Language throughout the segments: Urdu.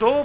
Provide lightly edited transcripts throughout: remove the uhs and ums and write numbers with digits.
2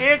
1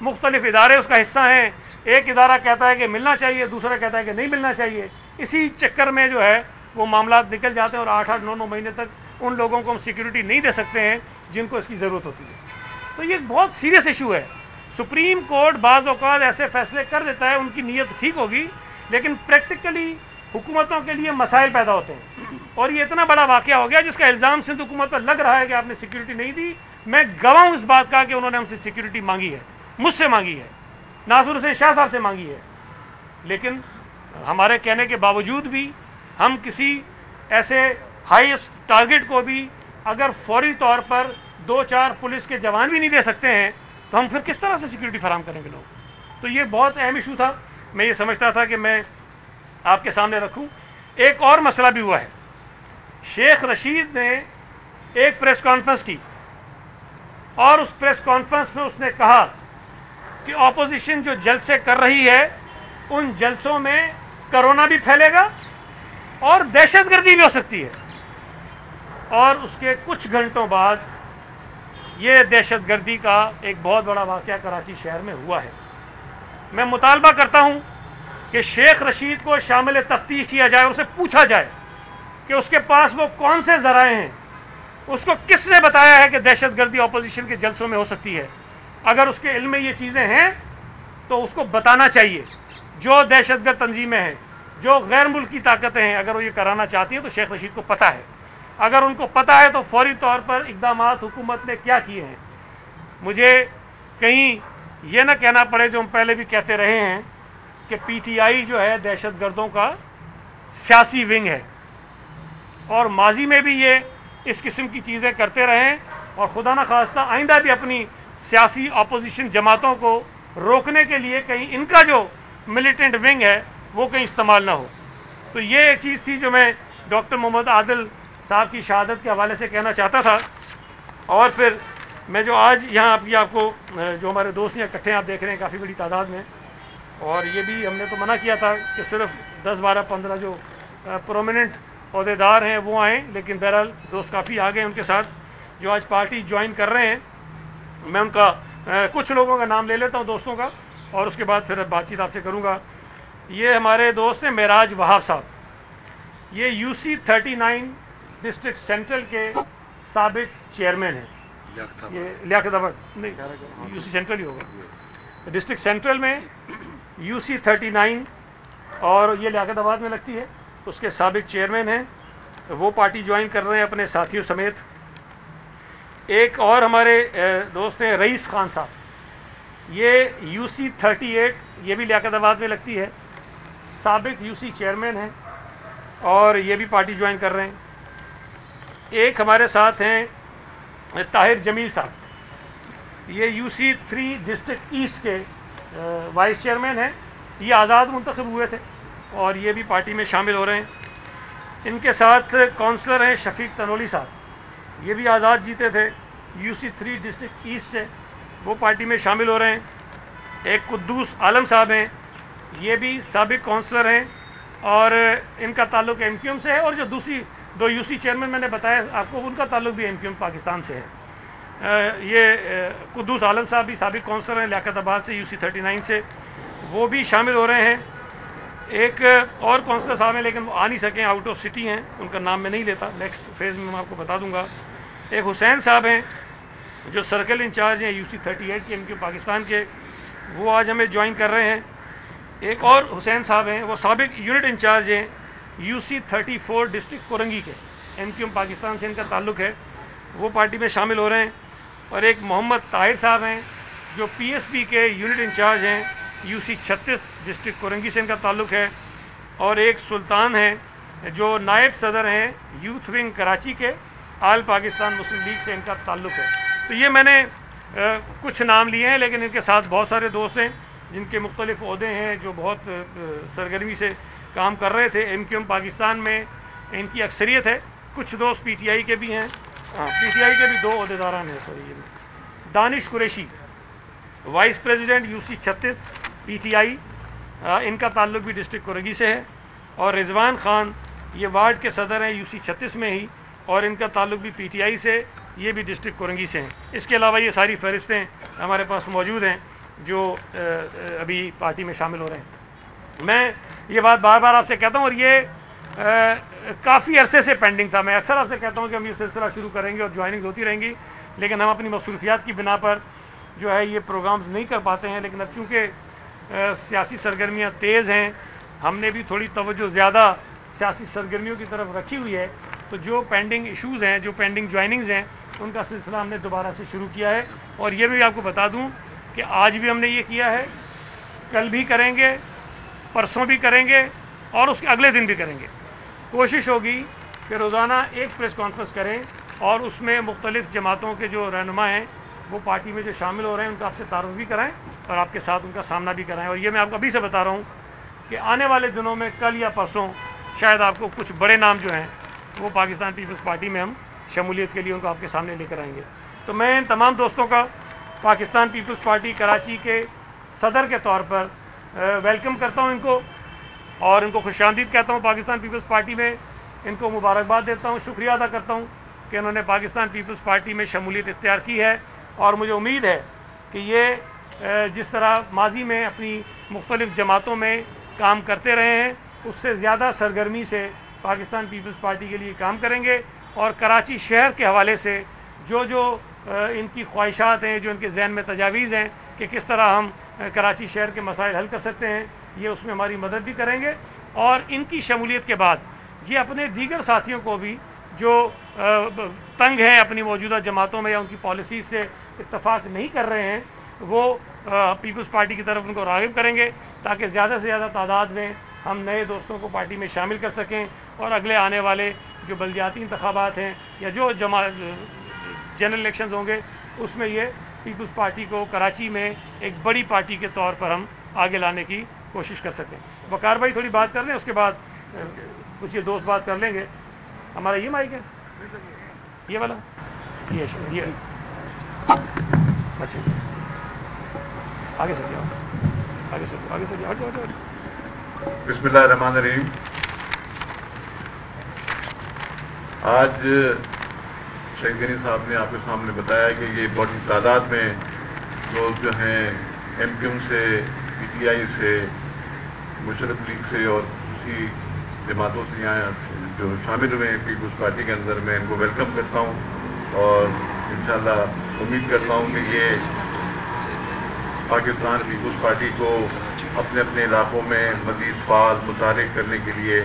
مختلف ادارے اس کا حصہ ہیں. ایک ادارہ کہتا ہے کہ ملنا چاہیے, دوسرا کہتا ہے کہ نہیں ملنا چاہیے. اسی چکر میں جو ہے وہ معاملات نکل جاتے ہیں اور 8-8 9-9 مہینے تک ان لوگوں کو ہم سیکورٹی نہیں دے سکتے ہیں جن کو اس کی ضرورت ہوتی ہے. تو یہ بہت سیریس ایشو ہے. سپریم کورٹ بعض اوقات ایسے فیصلے کر دیتا ہے, ان کی نیت ٹھیک ہوگی, لیکن پریکٹیکلی حکومتوں کے لیے مسائل پیدا ہوتے ہیں. اور یہ اتنا بڑا واقعہ ہو گیا جس کا الزام سندھ حکومت پر لگ رہا ہے کہ آپ نے سیکورٹی نہیں دی. میں گواہ ہوں اس بات کا کہ انہوں نے ہم سے سیکورٹی مانگی ہے, مجھ سے مانگی ہے, ناصر حسین شاہ صاحب سے مانگی ہے. لیکن ہمارے کہنے کے باوجود بھی ہم کسی ایسے ہائیسٹ ٹارگٹ کو بھی اگر فوری طور پر 2-4 پولیس کے جوان بھی نہیں دے سکتے ہیں تو ہم پھر کس طرح سے سیکورٹی فراہم کریں گے لوگ. تو یہ بہت اہم ایشو تھا. میں یہ سمجھتا تھا کہ میں آپ کے سامنے رکھوں. ایک اور مسئلہ بھی ہوا ہے. شیخ رشید نے ایک پریس کانفرنس کی اور اس پریس کانفرنس میں اس نے کہا کہ اپوزیشن جو جلسے کر رہی ہے ان جلسوں میں کرونا بھی پھیلے گا اور دہشت گردی بھی ہو سکتی ہے. اور اس کے کچھ گھنٹوں بعد یہ دہشت گردی کا ایک بہت بڑا واقعہ کراچی شہر میں ہوا ہے. میں مطالبہ کرتا ہوں کہ شیخ رشید کو شامل تفتیش کیا جائے اور اسے پوچھا جائے کہ اس کے پاس وہ کون سے ذرائع ہیں, اس کو کس نے بتایا ہے کہ دہشت گردی اپوزیشن کے جلسوں میں ہو سکتی ہے. اگر اس کے علم میں یہ چیزیں ہیں تو اس کو بتانا چاہیے. جو دہشت گرد تنظیمیں ہیں, جو غیر ملکی طاقتیں ہیں, اگر وہ یہ کرانا چاہتی ہیں تو شیخ رشید کو پتہ ہے. اگر ان کو پتہ ہے تو فوری طور پر اقدامات حکومت نے کیا کیے ہیں. مجھے کہیں یہ نہ کہنا پڑے جو ہم پہلے بھی کہتے رہے ہیں کہ پی ٹی آئی جو ہے دہشت گردوں کا سیاسی ونگ ہے, اور ماضی میں بھی یہ اس قسم کی چیزیں کرتے رہیں, اور خدا نہ خواستہ آئندہ بھی اپنی سیاسی اپوزیشن جماعتوں کو روکنے کے لیے کہیں ان کا جو ملیٹنٹ ونگ ہے وہ کہیں استعمال نہ ہو. تو یہ ایک چیز تھی جو میں ڈاکٹر محمد عادل صاحب کی شہادت کے حوالے سے کہنا چاہتا تھا. اور پھر میں جو آج یہاں آپ کو جو ہمارے دوست ہیں اکٹھے آپ دیکھ رہے ہیں کافی بڑی تعداد میں, اور یہ بھی ہم نے تو منع کیا تھا کہ صرف 10-12-15 جو پرومیننٹ عہدیدار ہیں وہ آئیں, لیکن بہرحال دوست کافی آ گئے ان کے ساتھ جو آج پارٹی جوائن کر رہے ہیں. میں ان کا کچھ لوگوں کا نام لے لیتا ہوں دوستوں کا, اور اس کے بعد پھر بات چیت آپ سے کروں گا. یہ ہمارے دوست ہیں معراج وہاب صاحب. یہ UC39 ڈسٹرکٹ سینٹرل کے سابق چیئرمین ہیں. یہ لیاقت آباد نہیں, UC سینٹرل ہی ہوگا, ڈسٹرکٹ سینٹرل میں UC39, اور یہ لیاقت آباد میں لگتی ہے. اس کے سابق چیئرمین ہیں, وہ پارٹی جوائن کر رہے ہیں اپنے ساتھیوں سمیت. ایک اور ہمارے دوست ہیں رئیس خان صاحب. یہ UC38, یہ بھی لیاقت آباد میں لگتی ہے, سابق UC چیئرمین ہیں اور یہ بھی پارٹی جوائن کر رہے ہیں. ایک ہمارے ساتھ ہیں طاہر جمیل صاحب. یہ UC3 ڈسٹرکٹ ایسٹ کے وائس چیئرمین ہیں. یہ آزاد منتخب ہوئے تھے اور یہ بھی پارٹی میں شامل ہو رہے ہیں. ان کے ساتھ کونسلر ہیں شفیق تنولی صاحب. یہ بھی آزاد جیتے تھے UC3 ڈسٹرکٹ ایسٹ سے, وہ پارٹی میں شامل ہو رہے ہیں. ایک قدوس عالم صاحب ہیں, یہ بھی سابق کونسلر ہیں اور ان کا تعلق MQM سے ہے, اور جو دوسری 2 UC چیئرمین میں نے بتایا آپ کو ان کا تعلق بھی MQM پاکستان سے ہے. یہ قدوس عالم صاحب بھی سابق کونسلر ہیں لیاقت آباد سے UC39 سے, وہ بھی شامل ہو رہے ہیں. ایک اور کونسلر صاحب ہیں لیکن وہ آ نہیں سکیں, آؤٹ آف سٹی ہیں, ان کا نام میں نہیں لیتا, نیکسٹ فیز میں آپ کو بتا دوں گا. ایک حسین صاحب ہیں جو سرکل انچارج ہیں UC38 کے MQM پاکستان کے, وہ آج ہمیں جوائن کر رہے ہیں. ایک اور حسین صاحب ہیں, وہ سابق یونٹ انچارج ہیں UC34 ڈسٹرکٹ کورنگی کے, MQM پاکستان سے ان کا تعلق ہے, وہ پارٹی میں شامل ہو رہے ہیں. اور ایک محمد طاہر صاحب ہیں جو PSP کے یونٹ انچارج ہیں UC36 ڈسٹرکٹ کورنگی سے ان کا تعلق ہے. اور ایک سلطان ہیں جو نائب صدر ہیں یوتھ ونگ کراچی کے, آل پاکستان مسلم لیگ سے ان کا تعلق ہے. تو یہ میں نے کچھ نام لیے ہیں, لیکن ان کے ساتھ بہت سارے دوست ہیں جن کے مختلف عہدے ہیں جو بہت سرگرمی سے کام کر رہے تھے. MQM پاکستان میں ان کی اکثریت ہے, کچھ دوست PTI کے بھی ہیں, PTI کے بھی 2 عہدیداران ہیں. Sorry, Danish Qureshi vice president UC36 PTI, ان کا تعلق بھی ڈسٹرکٹ کورنگی سے ہے. اور رضوان خان یہ وارڈ کے صدر ہیں UC36 میں ہی, اور ان کا تعلق بھی PTI سے, یہ بھی ڈسٹرکٹ کورنگی سے ہیں. اس کے علاوہ یہ ساری فہرستیں ہمارے پاس موجود ہیں. جو ابھی پارٹی میں شامل ہو رہے ہیں. میں یہ بات بار بار آپ سے کہتا ہوں اور یہ کافی عرصے سے پینڈنگ تھا. میں اکثر آپ سے کہتا ہوں کہ ہم یہ سلسلہ شروع کریں گے اور جوائننگ ہوتی رہیں گی، لیکن ہم اپنی مصروفیات کی بنا پر جو ہے یہ پروگرامز نہیں کر پاتے ہیں. لیکن اب چونکہ سیاسی سرگرمیاں تیز ہیں، ہم نے بھی تھوڑی توجہ زیادہ سیاسی سرگرمیوں کی طرف رکھی ہوئی ہے، تو جو پینڈنگ ایشوز ہیں، جو پینڈنگ جوائننگز ہیں، ان کا سلسلہ ہم نے دوبارہ سے شروع کیا ہے. اور یہ بھی آپ کو بتا دوں کہ آج بھی ہم نے یہ کیا ہے، کل بھی کریں گے، پرسوں بھی کریں گے اور اس کے اگلے دن بھی کریں گے. کوشش ہوگی کہ روزانہ ایک پریس کانفرنس کریں اور اس میں مختلف جماعتوں کے جو رہنما ہیں وہ پارٹی میں جو شامل ہو رہے ہیں ان کا آپ سے تعارف بھی کرائیں اور آپ کے ساتھ ان کا سامنا بھی کرائیں. اور یہ میں آپ کو ابھی سے بتا رہا ہوں کہ آنے والے دنوں میں کل یا پرسوں شاید آپ کو کچھ بڑے نام جو ہیں وہ پاکستان پیپلز پارٹی میں ہم شمولیت کے لیے ان کو آپ کے سامنے لے کر آئیں گے. تو میں ان تمام دوستوں کا پاکستان پیپلز پارٹی کراچی کے صدر کے طور پر ویلکم کرتا ہوں ان کو، اور ان کو خوش آمدید کہتا ہوں پاکستان پیپلز پارٹی میں. ان کو مبارکباد دیتا ہوں، شکریہ ادا کرتا ہوں کہ انہوں نے پاکستان پیپلز پارٹی میں شمولیت اختیار کی ہے. اور مجھے امید ہے کہ یہ جس طرح ماضی میں اپنی مختلف جماعتوں میں کام کرتے رہے ہیں اس سے زیادہ سرگرمی سے پاکستان پیپلز پارٹی کے لیے کام کریں گے، اور کراچی شہر کے حوالے سے جو ان کی خواہشات ہیں، جو ان کے ذہن میں تجاویز ہیں کہ کس طرح ہم کراچی شہر کے مسائل حل کر سکتے ہیں، یہ اس میں ہماری مدد بھی کریں گے. اور ان کی شمولیت کے بعد یہ اپنے دیگر ساتھیوں کو بھی جو تنگ ہیں اپنی موجودہ جماعتوں میں یا ان کی پالیسیز سے اتفاق نہیں کر رہے ہیں، وہ پیپلز پارٹی کی طرف ان کو راغب کریں گے تاکہ زیادہ سے زیادہ تعداد میں ہم نئے دوستوں کو پارٹی میں شامل کر سکیں اور اگلے آنے والے جو بلدیاتی انتخابات ہیں یا جو جنرل الیکشنز ہوں گے اس میں یہ پیپلز پارٹی کو کراچی میں ایک بڑی پارٹی کے طور پر ہم آگے لانے کی کوشش کر سکیں. وقار بھائی تھوڑی بات کر لیں، اس کے بعد کچھ یہ دوست بات کر لیں گے. ہمارا یہ مائک ہے، یہ والا، یہ اچھا آگے سے جاؤ، آگے سے آگے سے جاؤ. بسم اللہ الرحمن الرحیم. آج شیخ غنی صاحب نے آپ کے سامنے بتایا کہ یہ بڑی تعداد میں لوگ جو ہیں ایم کیو سے، پی ٹی آئی سے، مشرف لیگ سے اور دوسری جماعتوں سے یہاں جو شامل ہوئے ہیں پیپلز پارٹی کے اندر. میں ان کو ویلکم کرتا ہوں اور انشاءاللہ امید کرتا ہوں کہ یہ پاکستان پیپلز پارٹی کو اپنے اپنے علاقوں میں مزید فعال متحرک کرنے کے لیے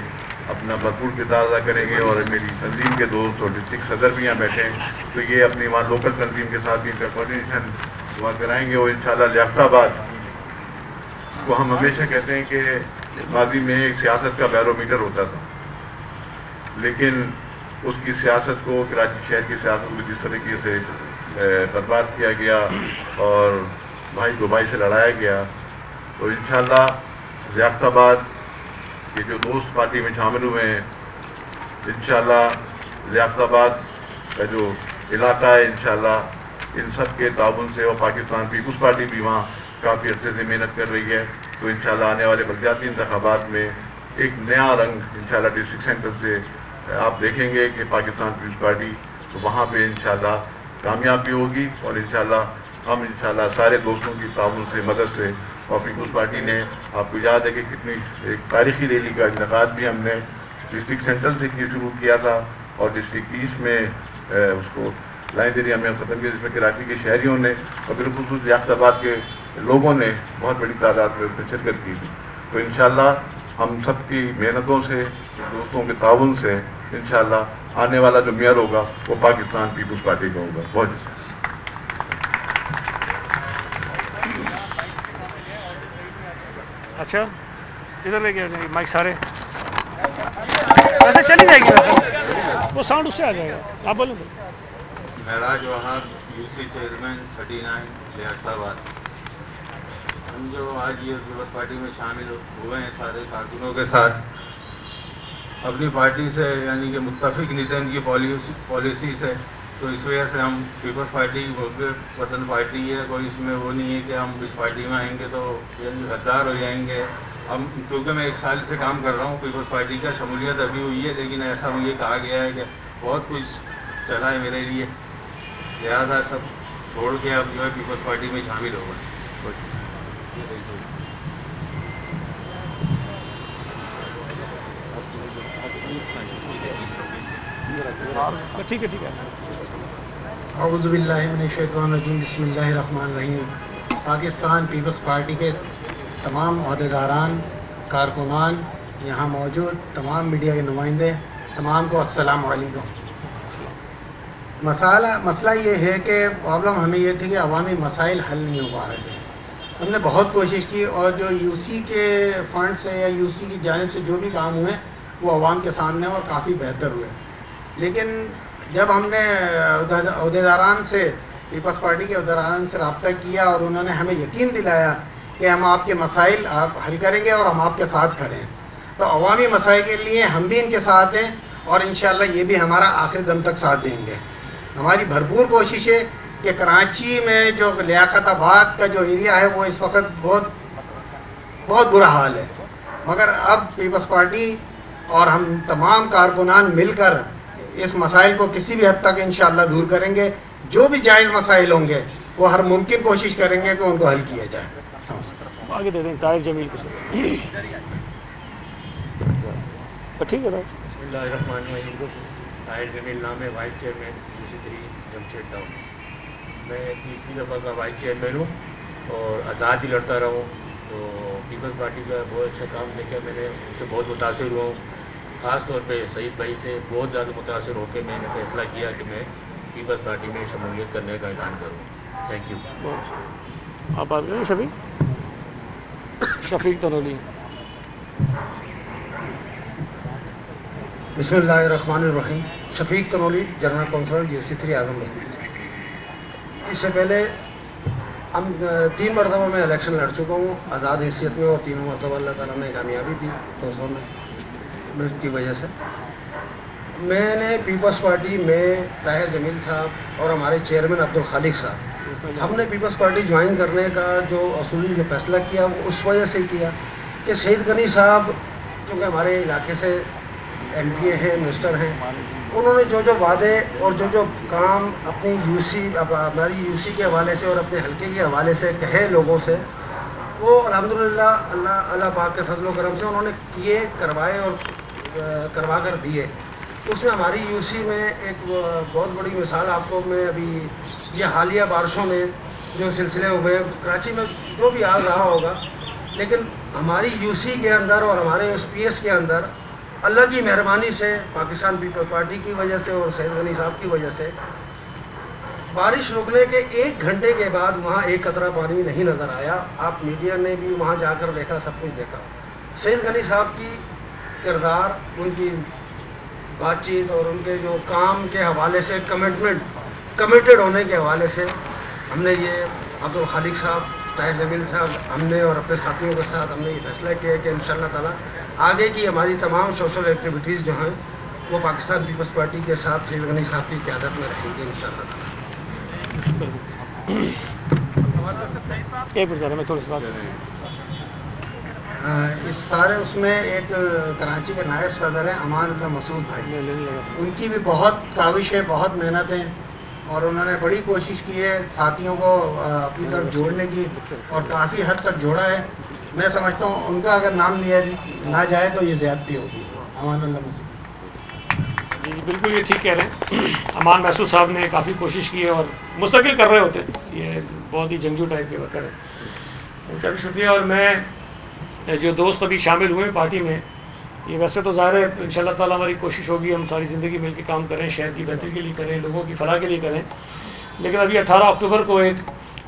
اپنا بھرپور کردار ادا کریں گے. اور میری تنظیم کے دوست اور ڈسٹرکٹ صدر بھی یہاں بیٹھے ہیں تو یہ اپنی وہاں لوکل تنظیم کے ساتھ بھی ان کا کوآرڈینیشن وہاں کرائیں گے. اور انشاءاللہ لیاقت آباد کو ہم ہمیشہ کہتے ہیں کہ ماضی میں ایک سیاست کا بیرومیٹر ہوتا تھا، لیکن اس کی سیاست کو، کراچی شہر کی سیاست کو جس طریقے سے برباد کیا گیا اور بھائی دو بھائی سے لڑایا گیا، تو انشاءاللہ لیاقت آباد یہ جو دوست پارٹی میں شامل ہوئے ہیں، انشاءاللہ لیاقت آباد کا جو علاقہ ہے انشاءاللہ ان سب کے تعاون سے، اور پاکستان پیپلز پارٹی بھی وہاں کافی عرصے سے محنت کر رہی ہے، تو انشاءاللہ آنے والے بلدیاتی انتخابات میں ایک نیا رنگ انشاءاللہ ڈسٹرکٹ سینٹر سے آپ دیکھیں گے کہ پاکستان پیپلز پارٹی تو وہاں پہ انشاءاللہ کامیاب بھی ہوگی. اور انشاءاللہ ہم انشاءاللہ سارے دوستوں کی تعاون سے، مدد سے، اور پیپلز پارٹی نے آپ کو یاد ہے کہ کتنی ایک تاریخی ریلی کا انعقاد بھی ہم نے ڈسٹرکٹ سینٹر سے شروع کیا تھا، اور ڈسٹرکٹ ایسٹ میں اس کو لائن ایریا میں ختم کیا، جس میں کراچی کے شہریوں نے اور بالخصوص لیاقت آباد کے لوگوں نے بہت بڑی تعداد میں اس میں شرکت کی تھی. تو انشاءاللہ ہم سب کی محنتوں سے، دوستوں کے تعاون سے انشاءاللہ آنے والا جو میئر ہوگا وہ پاکستان پیپلز پارٹی کا ہوگا. بہت اچھا ادھر لے کے مائک سارے ایسے چلی جائے گی، وہ ساؤنڈ اس سے آ جائے گا. آپ بولیں. معراج وہاب یو سی چیئرمین 39 لیاقت آباد. ہم جو آج یہ پیپلز پارٹی میں شامل ہوئے ہیں سارے کارکنوں کے ساتھ، اپنی پارٹی سے یعنی کہ متفق نہیں تھے ان کی پالیسی سے، تو اس وجہ سے ہم پیپلز پارٹی وطن پارٹی ہے، کوئی اس میں وہ نہیں ہے کہ ہم اس پارٹی میں آئیں گے تو یعنی غدار ہو جائیں گے. ہم کیونکہ میں 1 سال سے کام کر رہا ہوں پیپلز پارٹی کا، شمولیت ابھی ہوئی ہے، لیکن ایسا مجھے کہا گیا ہے کہ بہت کچھ چلا ہے میرے لیے، لہٰذا سب چھوڑ کے اب جو ہے پیپلز پارٹی میں شامل ہو گئے. ٹھیک ہے اعوذ باللہ من الشیطان الرجیم، بسم اللہ الرحمن الرحیم۔ پاکستان پیپلز پارٹی کے تمام عہدیداران، کارکنان، یہاں موجود تمام میڈیا کے نمائندے، تمام کو السلام علیکم۔ مسئلہ یہ ہے کہ پرابلم ہمیں یہ تھی کہ عوامی مسائل حل نہیں ہو پا رہے تھے۔ ہم نے بہت کوشش کی اور جو یو سی کے فنڈ سے یا یو سی کی جانب سے جو بھی کام ہوئے وہ عوام کے سامنے اور کافی بہتر ہوئے، لیکن جب ہم نے عہدیداران سے، پیپلز پارٹی کے عہدیداران سے رابطہ کیا اور انہوں نے ہمیں یقین دلایا کہ ہم آپ کے مسائل آپ حل کریں گے اور ہم آپ کے ساتھ کھڑے ہیں، تو عوامی مسائل کے لیے ہم بھی ان کے ساتھ ہیں اور انشاءاللہ یہ بھی ہمارا آخر دم تک ساتھ دیں گے۔ ہماری بھرپور کوشش ہے کہ کراچی میں جو لیاقت آباد کا جو ایریا ہے وہ اس وقت بہت برا حال ہے، مگر اب پیپلز پارٹی اور ہم تمام کارکنان مل کر اس مسائل کو کسی بھی حد تک انشاءاللہ دور کریں گے۔ جو بھی جائز مسائل ہوں گے وہ ہر ممکن کوشش کریں گے کہ ان کو حل کیا جائے۔ آگے دے دیں طاہر جمیل کو۔ ٹھیک ہے بسم اللہ الرحمن الرحیم۔ طاہر جمیل نام ہے، vice chairman UC3 Jamshed town. میں تیسری دفعہ کا وائس چیئرمین ہوں اور آزاد بھی لڑتا رہا ہوں، تو پیپلز پارٹی کا بہت اچھا کام دیکھا میں نے، ان سے بہت متاثر ہوا ہوں۔ خاص طور پہ سعید بھائی سے بہت زیادہ متاثر ہو کے میں نے فیصلہ کیا کہ میں پیپلز پارٹی میں شمولیت کرنے کا اعلان کروں۔ Thank you. آپ بات کریں شفیق تنولی۔ بسم اللہ الرحمن الرحیم۔ شفیق تنولی، جنرل کونسلر UC3 اعظم بستی۔ اس سے پہلے ہم 3 مرتبہ میں الیکشن لڑ چکا ہوں آزاد حیثیت میں، اور 3 مرتبہ اللہ تعالیٰ نے کامیابی دی 200 میں اس کی وجہ سے۔ میں نے پیپلز پارٹی میں طاہر جمیل صاحب اور ہمارے چیئرمین عبدالخالق صاحب، ہم نے پیپلز پارٹی جوائن کرنے کا جو اصولی جو فیصلہ کیا وہ اس وجہ سے کیا کہ سعید غنی صاحب چونکہ ہمارے علاقے سے MP ہیں، منسٹر ہیں، انہوں نے جو وعدے اور جو کام اپنی ہماری UC کے حوالے سے اور اپنے حلقے کے حوالے سے کہے لوگوں سے، وہ الحمدللہ اللہ پاک کے فضل و کرم سے انہوں نے کیے، کروائے اور کروا کر دیے۔ اس میں ہماری UC میں ایک بہت بڑی مثال آپ کو میں ابھی یہ حالیہ بارشوں میں جو سلسلے ہوئے کراچی میں جو بھی آ رہا ہوگا، لیکن ہماری UC کے اندر اور ہمارے SPS کے اندر اللہ کی مہربانی سے، پاکستان پیپلز پارٹی کی وجہ سے اور سعید غنی صاحب کی وجہ سے، بارش رکنے کے 1 گھنٹے کے بعد وہاں ایک قطرہ پانی نہیں نظر آیا۔ آپ میڈیا نے بھی وہاں جا کر دیکھا، سب کچھ دیکھا۔ سعید غنی صاحب کی کردار، ان کی بات چیت اور ان کے جو کام کے حوالے سے کمیٹڈ ہونے کے حوالے سے ہم نے یہ عبدالخالق صاحب، طاہر جمیل صاحب، ہم نے اور اپنے ساتھیوں کے ساتھ ہم نے یہ فیصلہ کیا کہ انشاءاللہ تعالیٰ آگے کی ہماری تمام سوشل ایکٹیویٹیز جو ہیں وہ پاکستان پیپلز پارٹی کے ساتھ سعید غنی صاحب کی قیادت میں رہیں گی انشاءاللہ تعالیٰ۔ اس سارے اس میں ایک کراچی کے نائب صدر ہیں امان اللہ مسعود بھائی، ان کی بھی بہت کاوش ہے، بہت محنت ہے اور انہوں نے بڑی کوشش کی ہے ساتھیوں کو اپنی طرف جوڑنے کی اور کافی حد تک جوڑا ہے۔ میں سمجھتا ہوں ان کا اگر نام لیا نہ جائے تو یہ زیادتی ہوگی۔ امان اللہ مسعود جی بالکل یہ ٹھیک کہہ رہے ہیں۔ امان محسود صاحب نے کافی کوشش کی ہے اور مستقل کر رہے ہوتے ہیں، یہ بہت ہی جنگجو ٹائپ کے ورکر ہے، ان کا بھی شکریہ۔ اور میں جو دوست ابھی شامل ہوئے پارٹی میں، یہ ویسے تو ظاہر ہے ان شاء اللہ تعالیٰ ہماری کوشش ہوگی ہم ساری زندگی مل کے کام کریں، شہر کی بہتری کے لیے کریں، لوگوں کی فلاح کے لیے کریں، لیکن ابھی 18 اکتوبر کو ایک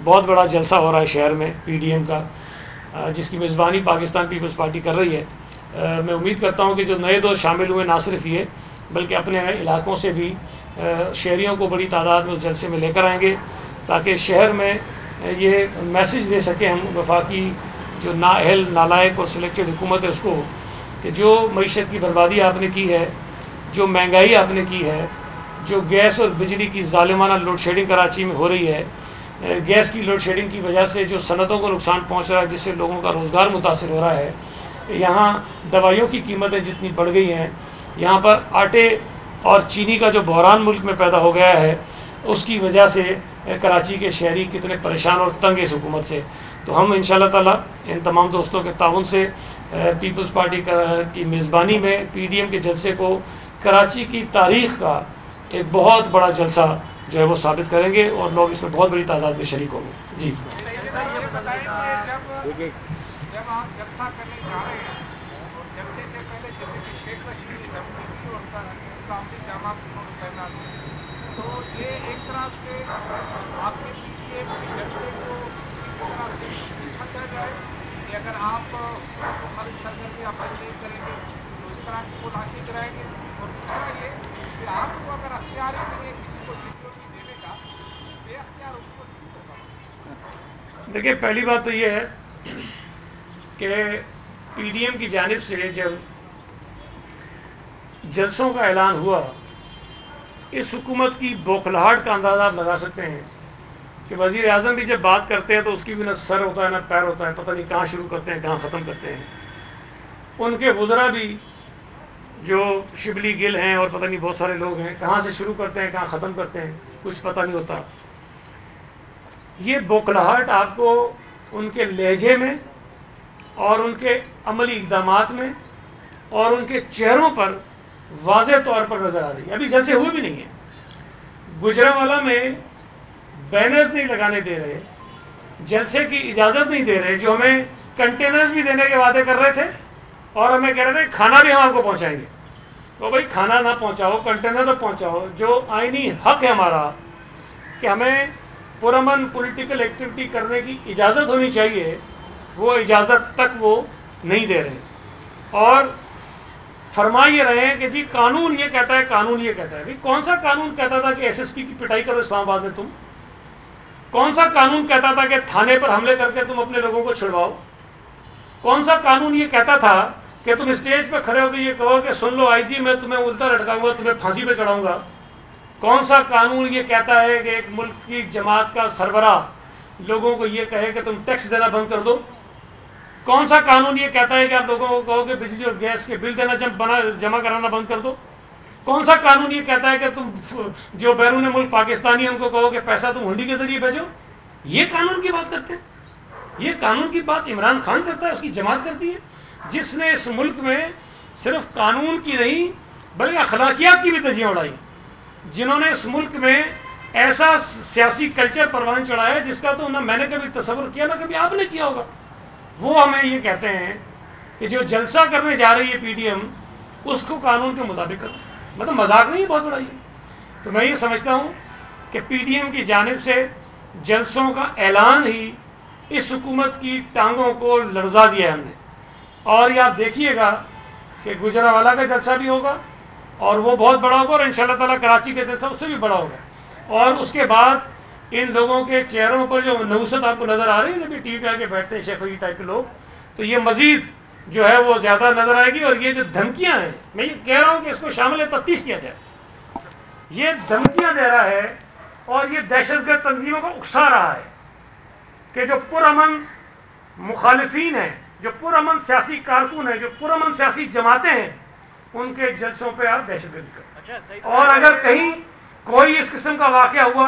بہت بڑا جلسہ ہو رہا ہے شہر میں PDM کا، جس کی میزبانی پاکستان پیپلز پارٹی کر رہی ہے۔ میں امید کرتا ہوں کہ جو نئے دوست شامل ہوئے نہ صرف یہ بلکہ اپنے علاقوں سے بھی شہریوں کو بڑی تعداد میں اس جلسے میں لے کر آئیں گے، تاکہ شہر میں یہ میسج دے سکیں ہم وفاقی جو نااہل، نالائق اور سلیکٹڈ حکومت ہے اس کو، کہ جو معیشت کی بربادی آپ نے کی ہے، جو مہنگائی آپ نے کی ہے، جو گیس اور بجلی کی ظالمانہ لوڈ شیڈنگ کراچی میں ہو رہی ہے، گیس کی لوڈ شیڈنگ کی وجہ سے جو صنعتوں کو نقصان پہنچ رہا ہے، جس سے لوگوں کا روزگار متاثر ہو رہا ہے، یہاں دوائیوں کی قیمتیں جتنی بڑھ گئی ہیں، یہاں پر آٹے اور چینی کا جو بحران ملک میں پیدا ہو گیا ہے، اس کی وجہ سے کراچی کے شہری کتنے پریشان اور تنگ اس حکومت سے۔ تو ہم انشاءاللہ تعالی ان تمام دوستوں کے تعاون سے پیپلز پارٹی کی میزبانی میں پی ڈی ایم کے جلسے کو کراچی کی تاریخ کا ایک بہت بڑا جلسہ جو ہے وہ ثابت کریں گے اور لوگ اس میں بہت بڑی تعداد میں شریک ہوں گے. جی جب آپ جلسہ کرنے جا رہے ہیں اور جلسے سے پہلے جیسے کہ شیخ رشید کی دھمکی دی اور اسلامی جامع پہنا تو یہ ایک طرح سے آپ کے پیچھے جلسے کو لکھا جائے کہ اگر آپ ہماری سرگرمی اپلائی نہیں کریں گے تو اس طرح کی تلاشی کرائیں گے. اور دوسرا یہ کہ آپ کو اگر اختیار ہی نہیں ہے کسی کو سیکورٹی دینے کا بے اختیار حکومت کیوں ہوگا؟ دیکھیے پہلی بات تو یہ ہے کہ پی ڈی ایم کی جانب سے جب جلسوں کا اعلان ہوا اس حکومت کی بوکھلاہٹ کا اندازہ آپ لگا سکتے ہیں کہ وزیر اعظم بھی جب بات کرتے ہیں تو اس کی بھی نہ سر ہوتا ہے نہ پیر ہوتا ہے, پتہ نہیں کہاں شروع کرتے ہیں کہاں ختم کرتے ہیں. ان کے وزراء بھی جو شبلی گل ہیں اور پتہ نہیں بہت سارے لوگ ہیں کہاں سے شروع کرتے ہیں کہاں ختم کرتے ہیں کچھ پتہ نہیں ہوتا. یہ بوکھلاہٹ آپ کو ان کے لہجے میں اور ان کے عملی اقدامات میں اور ان کے چہروں پر واضح طور پر نظر آ رہی ہے. ابھی جلسے ہوئے بھی نہیں ہیں. گجرانوالہ میں بینرز نہیں لگانے دے رہے, جلسے کی اجازت نہیں دے رہے, جو ہمیں کنٹینرز بھی دینے کے وعدے کر رہے تھے اور ہمیں کہہ رہے تھے کھانا بھی ہم آپ کو پہنچائیں گے. تو بھائی کھانا نہ پہنچاؤ, کنٹینر تو پہنچاؤ. جو آئینی حق ہے ہمارا کہ ہمیں پرامن پولیٹیکل ایکٹیویٹی کرنے کی اجازت ہونی چاہیے, وہ اجازت تک وہ نہیں دے رہے. اور فرما یہ رہے ہیں کہ جی قانون یہ کہتا ہے, قانون یہ کہتا ہے. بھائی کون سا قانون کہتا تھا کہ ایس ایس پی کی پٹائی کرو اسلام آباد میں تم؟ کون سا قانون کہتا تھا کہ تھانے پر حملے کر کے تم اپنے لوگوں کو چھڑواؤ؟ کون سا قانون یہ کہتا تھا کہ تم اسٹیج پہ کھڑے ہو کے یہ کہو کہ سن لو آئی جی میں تمہیں الٹا لٹکاؤں گا, تمہیں پھانسی پہ چڑھاؤں گا؟ کون سا قانون یہ کہتا ہے کہ ایک ملک کی جماعت کا سربراہ لوگوں کو یہ کہے کہ تم ٹیکس دینا بند کر دو؟ کون سا قانون یہ کہتا ہے کہ آپ لوگوں کو کہو کہ بجلی اور گیس کے بل دینا جمع کرانا بند کر دو؟ کون سا قانون یہ کہتا ہے کہ تم جو بیرون ملک پاکستانی ان کو کہو کہ پیسہ تم ہنڈی کے ذریعے بھیجو؟ یہ قانون کی بات کرتے ہیں. یہ قانون کی بات عمران خان کرتا ہے, اس کی جماعت کرتی ہے, جس نے اس ملک میں صرف قانون کی نہیں بلکہ اخلاقیات کی بھی دھجیاں اڑائی, جنہوں نے اس ملک میں ایسا سیاسی کلچر پروان چڑھایا جس کا تو نہ میں نے کبھی تصور کیا نہ کبھی آپ نے کیا ہوگا. وہ ہمیں یہ کہتے ہیں کہ جو جلسہ کرنے جا رہی ہے پی ڈی ایم اس کو قانون کے مطابق کرو. مطلب مذاق نہیں ہے, بہت بڑا یہ. تو میں یہ سمجھتا ہوں کہ پی ڈی ایم کی جانب سے جلسوں کا اعلان ہی اس حکومت کی ٹانگوں کو لرزا دیا ہے ہم نے. اور یہ آپ دیکھیے گا کہ گجرانوالہ کا جلسہ بھی ہوگا اور وہ بہت بڑا ہوگا, اور انشاءاللہ تعالیٰ کراچی کا جلسہ اس سے بھی بڑا ہوگا. اور اس کے بعد ان لوگوں کے چہروں پر جو نوست آپ کو نظر آ رہی ہے, جب یہ ٹی وی پہ آ کے بیٹھتے ہیں شیخ ٹائپ کے لوگ, تو یہ مزید جو ہے وہ زیادہ نظر آئے گی. اور یہ جو دھمکیاں ہیں, میں یہ کہہ رہا ہوں کہ اس کو شامل تفتیش کیا جائے. یہ دھمکیاں دے رہا ہے اور یہ دہشت گرد تنظیموں کو اکسا رہا ہے کہ جو پرامن مخالفین ہیں, جو پرامن سیاسی کارکن ہیں, جو پرامن سیاسی جماعتیں ہیں, ان کے جلسوں پہ آپ دہشت گردی کریں. اور اگر کہیں کوئی اس قسم کا واقعہ ہوا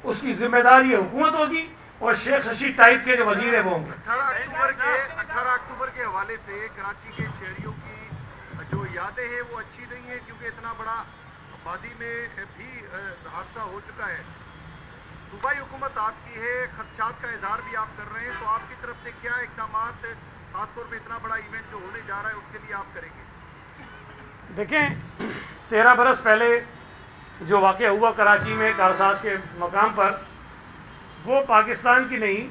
اس کی ذمہ داری حکومت ہوگی اور شیخ رشید ٹائپ کے جو وزیر ہیں وہ ہوں گے. 18 اکتوبر کے حوالے سے کراچی کے شہریوں کی جو یادیں ہیں وہ اچھی نہیں ہیں, کیونکہ اتنا بڑا آبادی میں بھی حادثہ ہو چکا ہے. صوبائی حکومت آپ کی ہے, خدشات کا اظہار بھی آپ کر رہے ہیں, تو آپ کی طرف سے کیا اقدامات خاص طور پہ اتنا بڑا ایونٹ جو ہونے جا رہا ہے اس کے لیے آپ کریں گے؟ دیکھیں 13 برس پہلے جو واقعہ ہوا کراچی میں کارساز کے مقام پر, وہ پاکستان کی نہیں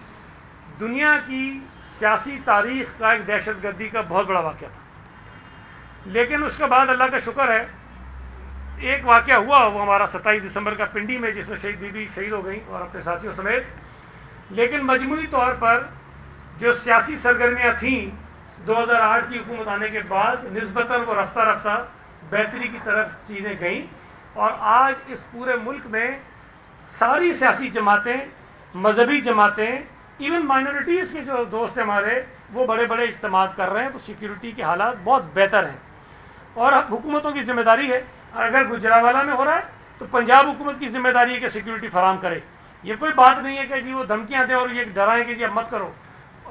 دنیا کی سیاسی تاریخ کا ایک دہشت گردی کا بہت بڑا واقعہ تھا. لیکن اس کے بعد اللہ کا شکر ہے ایک واقعہ ہوا, وہ ہمارا 27 دسمبر کا پنڈی میں, جس میں شہید بیوی شہید ہو گئی اور اپنے ساتھیوں سمیت. لیکن مجموعی طور پر جو سیاسی سرگرمیاں تھیں 2008 کی حکومت آنے کے بعد نسبتاً وہ رفتہ رفتہ بہتری کی طرف چیزیں گئیں. اور آج اس پورے ملک میں ساری سیاسی جماعتیں, مذہبی جماعتیں, ایون مائنورٹیز کے جو دوست ہیں ہمارے, وہ بڑے بڑے اجتماعات کر رہے ہیں. تو سیکیورٹی کے حالات بہت بہتر ہیں اور اب حکومتوں کی ذمہ داری ہے. اگر گجرانوالہ میں ہو رہا ہے تو پنجاب حکومت کی ذمہ داری ہے کہ سیکیورٹی فراہم کرے. یہ کوئی بات نہیں ہے کہ جی وہ دھمکیاں دیں اور یہ ڈرائیں کہ جی اب مت کرو.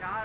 4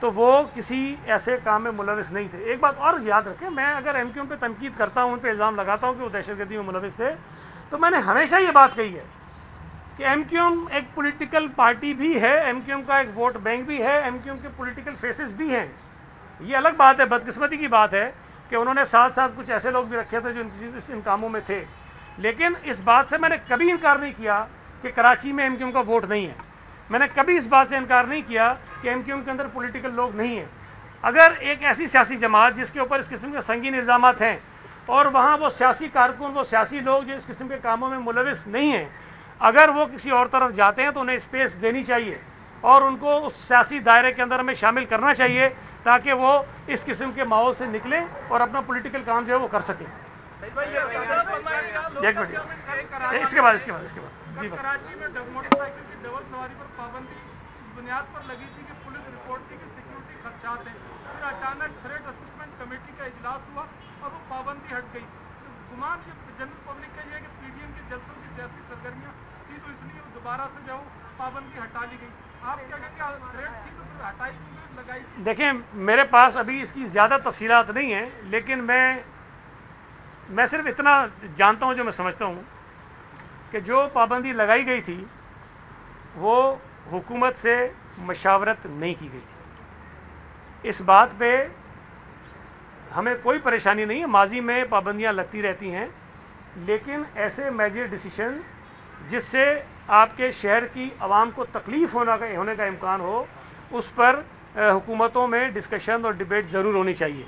تو وہ کسی ایسے کام میں ملوث نہیں تھے. ایک بات اور یاد رکھیں, میں اگر ایم کیو ایم پہ تنقید کرتا ہوں, ان پہ الزام لگاتا ہوں کہ وہ دہشت گردی میں ملوث تھے, تو میں نے ہمیشہ یہ بات کہی ہے کہ ایم کیو ایم ایک پولیٹیکل پارٹی بھی ہے, ایم کیو ایم کا ایک ووٹ بینک بھی ہے, ایم کیو ایم کے پولیٹیکل فیسز بھی ہیں. یہ الگ بات ہے, بدقسمتی کی بات ہے کہ انہوں نے ساتھ ساتھ کچھ ایسے لوگ بھی رکھے تھے جو ان کاموں میں تھے. لیکن اس بات سے میں نے کبھی انکار نہیں کیا کہ کراچی میں ایم کیو ایم کا ووٹ نہیں ہے. میں نے کبھی اس بات سے انکار نہیں کیا کہ ایم کیو ایم کے اندر پولیٹیکل لوگ نہیں ہیں. اگر ایک ایسی سیاسی جماعت جس کے اوپر اس قسم کے سنگین الزامات ہیں اور وہاں وہ سیاسی کارکن, وہ سیاسی لوگ جو اس قسم کے کاموں میں ملوث نہیں ہیں, اگر وہ کسی اور طرف جاتے ہیں تو انہیں اسپیس دینی چاہیے اور ان کو اس سیاسی دائرے کے اندر ہمیں شامل کرنا چاہیے تاکہ وہ اس قسم کے ماحول سے نکلیں اور اپنا پولیٹیکل کام جو ہے وہ کر سکیں. ایک منٹ, اس کے بعد جی بات. کراچی میں موٹر سائیکل کی ڈبل سواری پر پابندی بنیاد پر لگی تھی کہ پولیس رپورٹ تھی کہ سیکورٹی خدشات ہیں, پھر اچانک تھریٹ اسسمنٹ کمیٹی کا اجلاس ہوا اور وہ پابندی ہٹ گئی. گمان یہ جنرل پبلک کا یہ ہے کہ پی ڈی ایم کے جلسوں کی سیاسی سرگرمیاں تھی تو اس لیے دوبارہ سے جو پابندی ہٹا لی گئی. آپ کیا کہتے ہیں, تھریٹ تھی تو پھر ہٹائی کیوں لگائی؟ دیکھیں, میرے پاس ابھی اس کی زیادہ تفصیلات نہیں ہیں, لیکن میں صرف اتنا جانتا ہوں جو میں سمجھتا ہوں کہ جو پابندی لگائی گئی تھی وہ حکومت سے مشاورت نہیں کی گئی تھی. اس بات پہ ہمیں کوئی پریشانی نہیں ہے, ماضی میں پابندیاں لگتی رہتی ہیں, لیکن ایسے میجر ڈیسیشن جس سے آپ کے شہر کی عوام کو تکلیف ہونے کا امکان ہو, اس پر حکومتوں میں ڈسکشن اور ڈبیٹ ضرور ہونی چاہیے.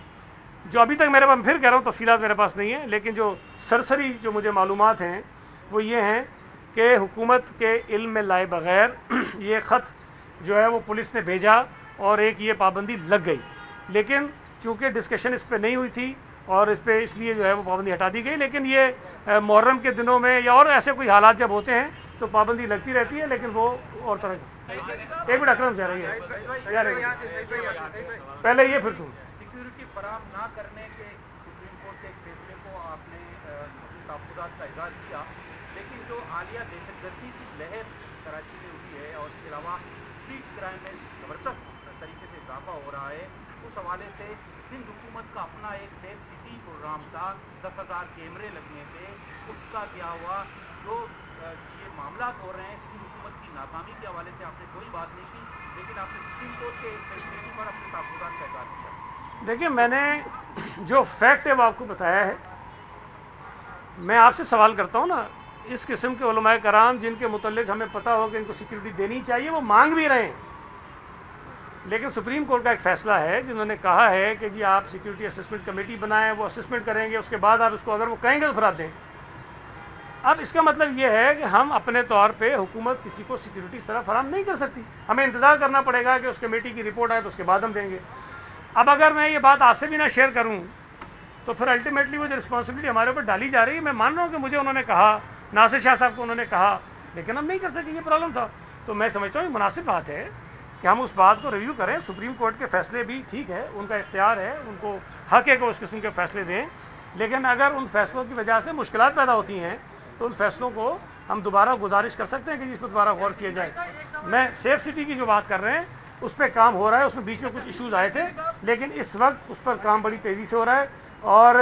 جو ابھی تک میرے پاس, پھر کہہ رہا ہوں تفصیلات میرے پاس نہیں ہیں, لیکن جو سرسری جو مجھے معلومات ہیں وہ یہ ہیں کہ حکومت کے علم میں لائے بغیر یہ خط جو ہے وہ پولیس نے بھیجا اور ایک یہ پابندی لگ گئی. لیکن چونکہ ڈسکشن اس پہ نہیں ہوئی تھی اور اس لیے جو ہے وہ پابندی ہٹا دی گئی. لیکن یہ محرم کے دنوں میں یا اور ایسے کوئی حالات جب ہوتے ہیں تو پابندی لگتی رہتی ہے, لیکن وہ اور طرح کی. ایک منٹ اکرم جا رہی ہے, پہلے یہ پھر تم. سیکورٹی فراہم نہ کرنے کے سپریم کورٹ کے ایک فیصلے کو آپ نے اپنے تحفظات کا اظہار کیا, لیکن جو حالیہ دہشت گردی کی لہر کراچی میں ہوئی ہے اور اس کے علاوہ اسٹریٹ کرائم میں زبردست طریقے سے اضافہ ہو رہا ہے, اس حوالے سے سندھ حکومت کا اپنا ایک سیف سٹی پروگرام تھا, 10,000 کیمرے لگنے تھے, اس کا کیا ہوا؟ جو یہ معاملات ہو رہے ہیں سندھ حکومت کی ناکامی کے حوالے سے آپ نے کوئی بات نہیں کی, لیکن آپ نے سپریم کورٹ کے ایک فیصلے پر اپنے تحفظات کا اظہار کیا. دیکھیے, میں نے جو فیکٹ ہے وہ آپ کو بتایا ہے. میں آپ سے سوال کرتا ہوں نا, اس قسم کے علماء کرام جن کے متعلق ہمیں پتہ ہو کہ ان کو سیکورٹی دینی چاہیے وہ مانگ بھی رہے ہیں, لیکن سپریم کورٹ کا ایک فیصلہ ہے جنہوں نے کہا ہے کہ جی آپ سیکورٹی اسسمنٹ کمیٹی بنائیں, وہ اسسمنٹ کریں گے, اس کے بعد آپ اس کو اگر وہ کہیں گے تو پھر آپ دیں. اب اس کا مطلب یہ ہے کہ ہم اپنے طور پہ حکومت کسی کو سیکورٹی اس طرح فراہم نہیں کر سکتی, ہمیں انتظار کرنا پڑے گا کہ اس کمیٹی کی رپورٹ آئے تو اس کے بعد ہم دیں گے. اب اگر میں یہ بات آپ سے بھی نہ شیئر کروں تو پھر الٹیمیٹلی وہ جو رسپانسبلٹی ہمارے اوپر ڈالی جا رہی ہے, میں مان رہا ہوں کہ مجھے انہوں نے کہا, ناصر شاہ صاحب کو انہوں نے کہا, لیکن ہم نہیں کر سکے, یہ پرابلم تھا. تو میں سمجھتا ہوں یہ مناسب بات ہے کہ ہم اس بات کو ریویو کریں. سپریم کورٹ کے فیصلے بھی ٹھیک ہے, ان کا اختیار ہے, ان کو حق ہے کہ اس قسم کے فیصلے دیں, لیکن اگر ان فیصلوں کی وجہ سے مشکلات پیدا ہوتی ہیں تو ان فیصلوں کو ہم دوبارہ گزارش کر سکتے ہیں کہ جس پر دوبارہ غور کیا جائے. میں سیف سٹی کی جو بات کر رہے ہیں اس پہ کام ہو رہا ہے, اس میں بیچ میں کچھ ایشوز آئے تھے, لیکن اس وقت اس پر کام بڑی تیزی سے ہو رہا ہے. اور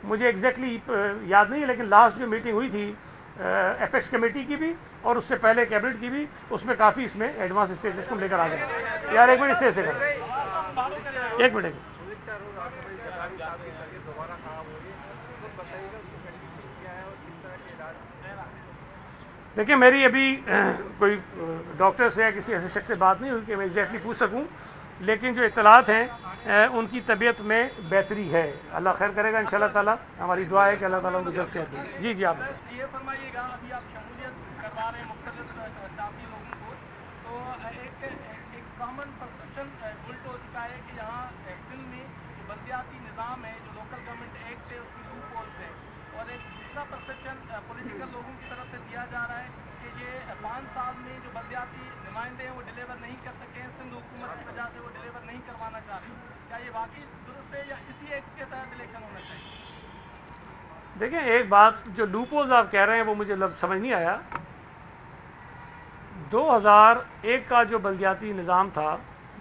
مجھے ایگزیکٹلی یاد نہیں ہے, لیکن لاسٹ جو میٹنگ ہوئی تھی ایپیکس کمیٹی کی بھی اور اس سے پہلے کیبنٹ کی بھی, اس میں کافی اس میں ایڈوانس اسٹیجز کو لے کر آ گئے. یار ایک منٹ سے کر, ایک منٹ. دیکھیں, میری ابھی کوئی ڈاکٹر سے یا کسی ایسے شخص سے بات نہیں ہوئی کہ میں ایگزیکٹلی پوچھ سکوں, لیکن جو اطلاعات ہیں ان کی طبیعت میں بہتری ہے. اللہ خیر کرے گا انشاءاللہ تعالیٰ, ہماری دعا ہے کہ اللہ تعالیٰ ان کو جلد سے دے. جی جی آپ یہ فرمائیے گا, ابھی آپ شمولیت کروا رہے ہیں مختلف سیاسی لوگوں کو, تو ایک کامن پرسپشن الٹ ہو چکا ہے کہ یہاں سندھ میں جو بلدیاتی نظام ہے, جو لوکل گورنمنٹ ایکٹ ہے, اس کی لوپ ہولز ہے, اور ایک دوسرا پرسپشن پولیٹیکل لوگوں کی طرف سے دیا جا رہا ہے کہ یہ 5 سال میں جو بلدیاتی نمائندے ہیں وہ ڈلیور نہیں کر سکے ہیں, سندھ حکومت کی وجہ سے وہ ڈلیور نہیں کروانا چاہ رہی. کیا یہ واقعی درست ہے یا اسی ایکٹ کے تحت الیکشن ہونا چاہیے؟ دیکھیں, ایک بات جو لوپولز آپ کہہ رہے ہیں وہ مجھے لفظ سمجھ نہیں آیا. 2001 کا جو بلدیاتی نظام تھا,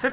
6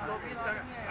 24